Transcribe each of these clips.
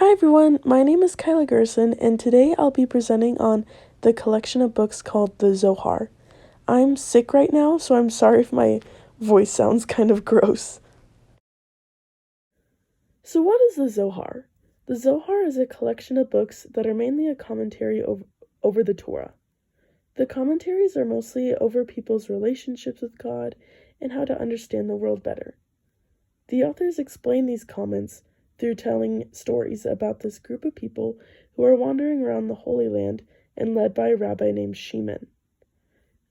Hi everyone, my name is Kyla Gerson, and today I'll be presenting on the collection of books called the Zohar. I'm sick right now, so I'm sorry if my voice sounds kind of gross. So what is the Zohar? The Zohar is a collection of books that are mainly a commentary over the Torah. The commentaries are mostly over people's relationships with God and how to understand the world better. The authors explain these comments through telling stories about this group of people who are wandering around the Holy Land and led by a rabbi named Shimon.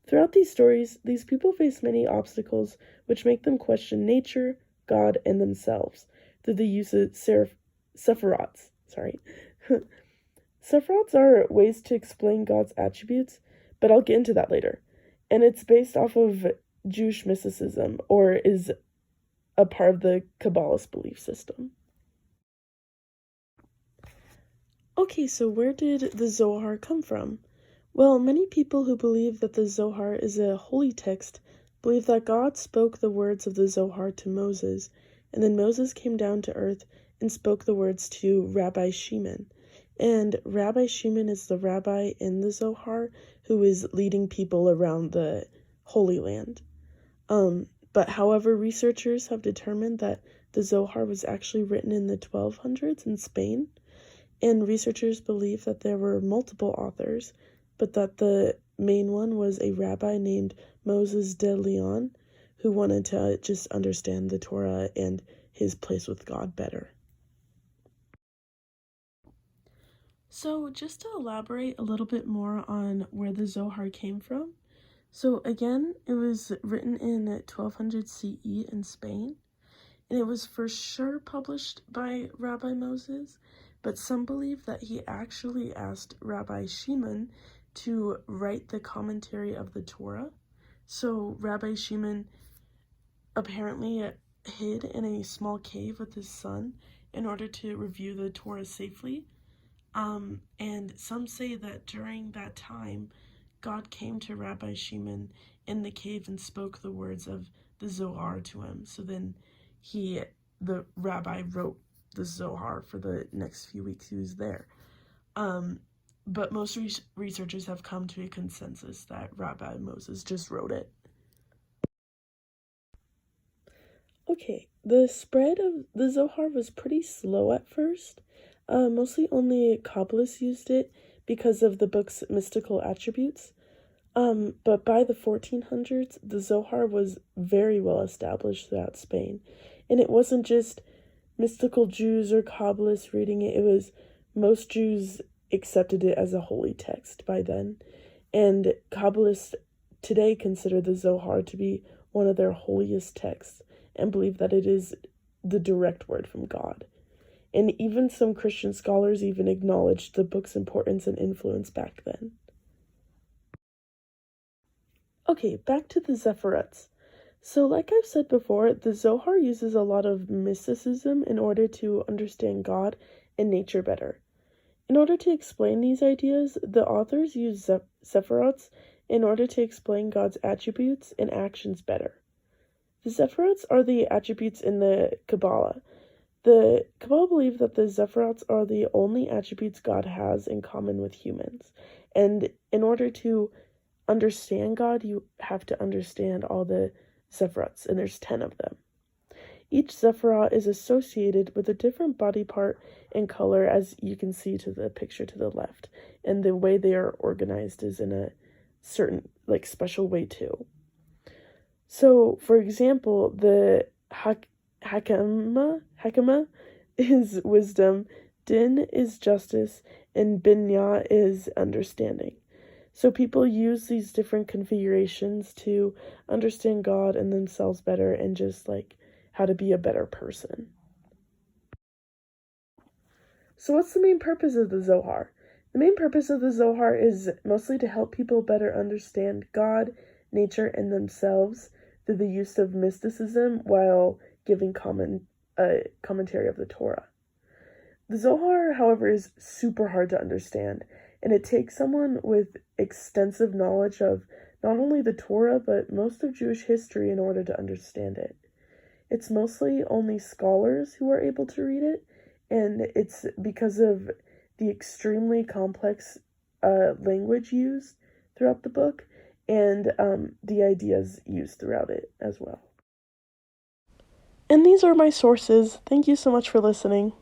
Throughout these stories, these people face many obstacles which make them question nature, God, and themselves through the use of sephirots. Sephirots are ways to explain God's attributes, but I'll get into that later. And it's based off of Jewish mysticism, or is a part of the Kabbalist belief system. Okay, so where did the Zohar come from? Well, many people who believe that the Zohar is a holy text believe that God spoke the words of the Zohar to Moses, and then Moses came down to earth and spoke the words to Rabbi Shimon. And Rabbi Shimon is the rabbi in the Zohar who is leading people around the Holy Land. But however, researchers have determined that the Zohar was actually written in the 1200s in Spain, and researchers believe that there were multiple authors, but that the main one was a rabbi named Moses de Leon, who wanted to just understand the Torah and his place with God better. So just to elaborate a little bit more on where the Zohar came from, so again, it was written in 1200 CE in Spain, and it was for sure published by Rabbi Moses, but some believe that he actually asked Rabbi Shimon to write the commentary of the Torah. So Rabbi Shimon apparently hid in a small cave with his son in order to review the Torah safely. And some say that during that time, God came to Rabbi Shimon in the cave and spoke the words of the Zohar to him. So then the rabbi, wrote the Zohar for the next few weeks he was there. But most researchers have come to a consensus that Rabbi Moses just wrote it. Okay, the spread of the Zohar was pretty slow at first. Mostly only Kabbalists used it because of the book's mystical attributes. But by the 1400s, the Zohar was very well established throughout Spain. And it wasn't just mystical Jews or Kabbalists reading it, it was most Jews accepted it as a holy text by then. And Kabbalists today consider the Zohar to be one of their holiest texts and believe that it is the direct word from God. And even some Christian scholars even acknowledged the book's importance and influence back then. Okay, back to the Sephirots. So like I've said before, the Zohar uses a lot of mysticism in order to understand God and nature better. In order to explain these ideas, the authors use Sephirots in order to explain God's attributes and actions better. The Sephirots are the attributes in the Kabbalah. The Kabbalah believe that the Sephirots are the only attributes God has in common with humans. And in order to understand God, you have to understand all the Sephirots, and there's 10 of them. Each Sephirot is associated with a different body part and color, as you can see to the picture to the left. And the way they are organized is in a certain, special way too. So, for example, the Hakama is wisdom, Din is justice, and Binya is understanding. So people use these different configurations to understand God and themselves better and just how to be a better person. So what's the main purpose of the Zohar? The main purpose of the Zohar is mostly to help people better understand God, nature, and themselves through the use of mysticism while giving commentary of the Torah. The Zohar, however, is super hard to understand, and it takes someone with extensive knowledge of not only the Torah, but most of Jewish history in order to understand it. It's mostly only scholars who are able to read it, and it's because of the extremely complex language used throughout the book, and the ideas used throughout it as well. And these are my sources. Thank you so much for listening.